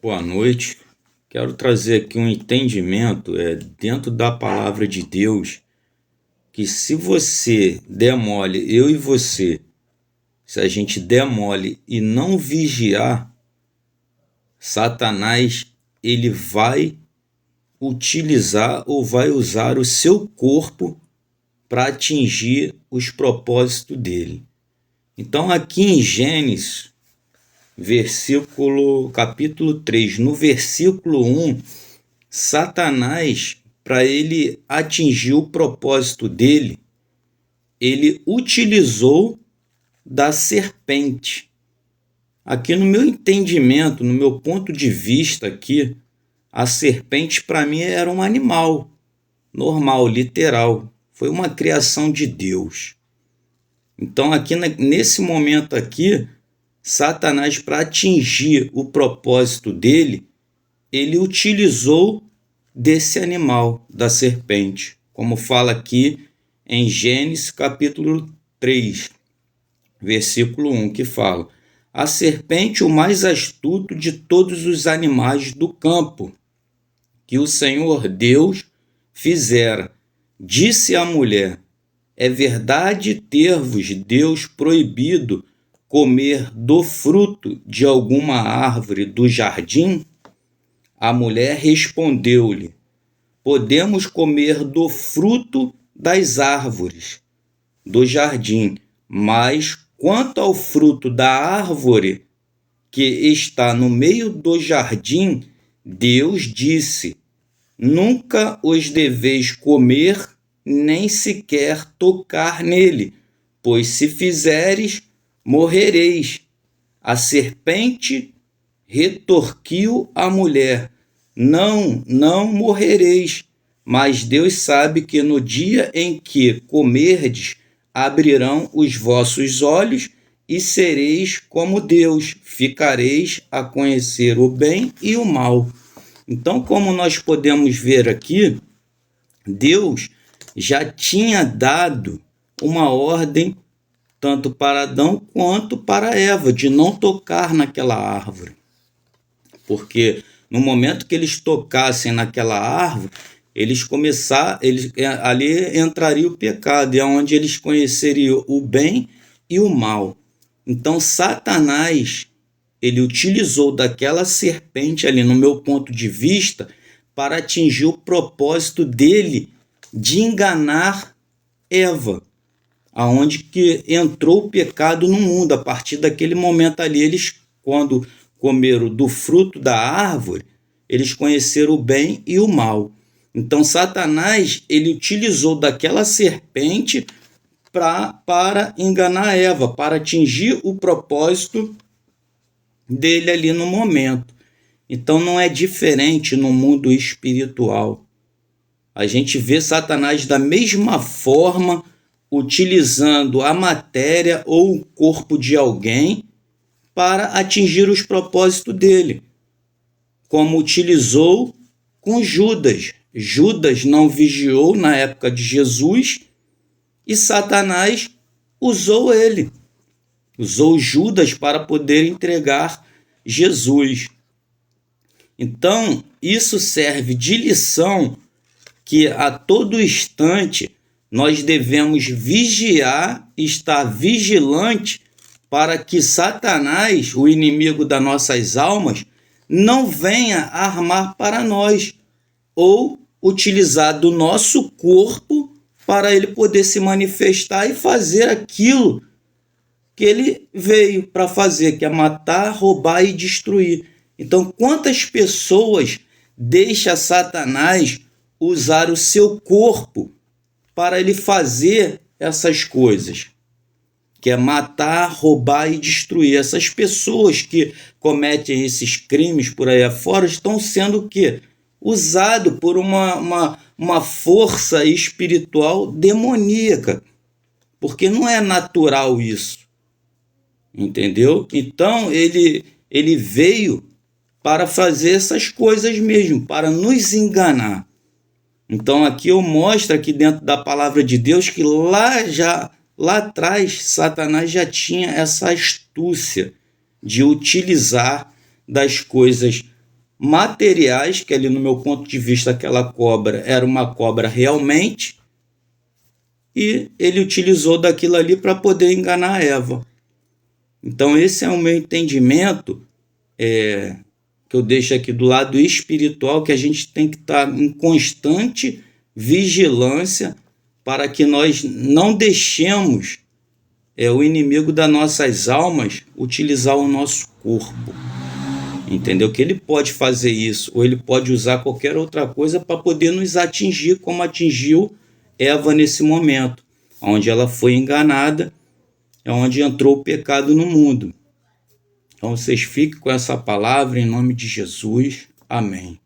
Boa noite. Quero trazer aqui um entendimento dentro da palavra de Deus, que se você der mole, eu e você, se a gente der mole e não vigiar, Satanás ele vai utilizar ou vai usar o seu corpo para atingir os propósitos dele. Então aqui em Gênesis, capítulo 3, no versículo 1, Satanás, para ele atingir o propósito dele, ele utilizou da serpente. Aqui no meu entendimento, no meu ponto de vista aqui, a serpente para mim era um animal normal, literal. Foi uma criação de Deus. Então aqui nesse momento aqui, Satanás, para atingir o propósito dele, ele utilizou desse animal, da serpente, como fala aqui em Gênesis capítulo 3, versículo 1, que fala: a serpente, o mais astuto de todos os animais do campo, que o Senhor Deus fizera, disse à mulher: é verdade ter-vos Deus proibido comer do fruto de alguma árvore do jardim? A mulher respondeu-lhe: podemos comer do fruto das árvores do jardim, mas quanto ao fruto da árvore que está no meio do jardim, Deus disse: nunca os deveis comer, nem sequer tocar nele, pois se fizeres, morrereis. A serpente retorquiu a mulher: não morrereis, mas Deus sabe que no dia em que comerdes, abrirão os vossos olhos e sereis como Deus, ficareis a conhecer o bem e o mal. Então, como nós podemos ver aqui, Deus já tinha dado uma ordem tanto para Adão quanto para Eva, de não tocar naquela árvore. Porque no momento que eles tocassem naquela árvore, ali entraria o pecado, e é onde eles conheceriam o bem e o mal. Então Satanás, ele utilizou daquela serpente ali, no meu ponto de vista, para atingir o propósito dele de enganar Eva, aonde que entrou o pecado no mundo. A partir daquele momento ali, eles, quando comeram do fruto da árvore, eles conheceram o bem e o mal. Então Satanás, ele utilizou daquela serpente para enganar Eva, para atingir o propósito dele ali no momento. Então não é diferente no mundo espiritual. A gente vê Satanás da mesma forma, utilizando a matéria ou o corpo de alguém para atingir os propósitos dele, como utilizou com Judas. Judas não vigiou na época de Jesus e Satanás usou ele, usou Judas para poder entregar Jesus. Então, isso serve de lição, que a todo instante nós devemos vigiar, estar vigilante, para que Satanás, o inimigo das nossas almas, não venha armar para nós ou utilizar do nosso corpo para ele poder se manifestar e fazer aquilo que ele veio para fazer, que é matar, roubar e destruir. Então, quantas pessoas deixa Satanás usar o seu corpo para ele fazer essas coisas, que é matar, roubar e destruir? Essas pessoas que cometem esses crimes por aí afora estão sendo o quê? Usado por uma força espiritual demoníaca, porque não é natural isso, entendeu? Então ele veio para fazer essas coisas mesmo, para nos enganar. Então aqui eu mostro aqui dentro da palavra de Deus que lá atrás Satanás já tinha essa astúcia de utilizar das coisas materiais, que ali no meu ponto de vista aquela cobra era uma cobra realmente, e ele utilizou daquilo ali para poder enganar a Eva. Então esse é o meu entendimento, que eu deixo aqui do lado espiritual, que a gente tem que estar em constante vigilância para que nós não deixemos o inimigo das nossas almas utilizar o nosso corpo. Entendeu? Que ele pode fazer isso, ou ele pode usar qualquer outra coisa para poder nos atingir, como atingiu Eva nesse momento, onde ela foi enganada, é onde entrou o pecado no mundo. Então vocês fiquem com essa palavra em nome de Jesus. Amém.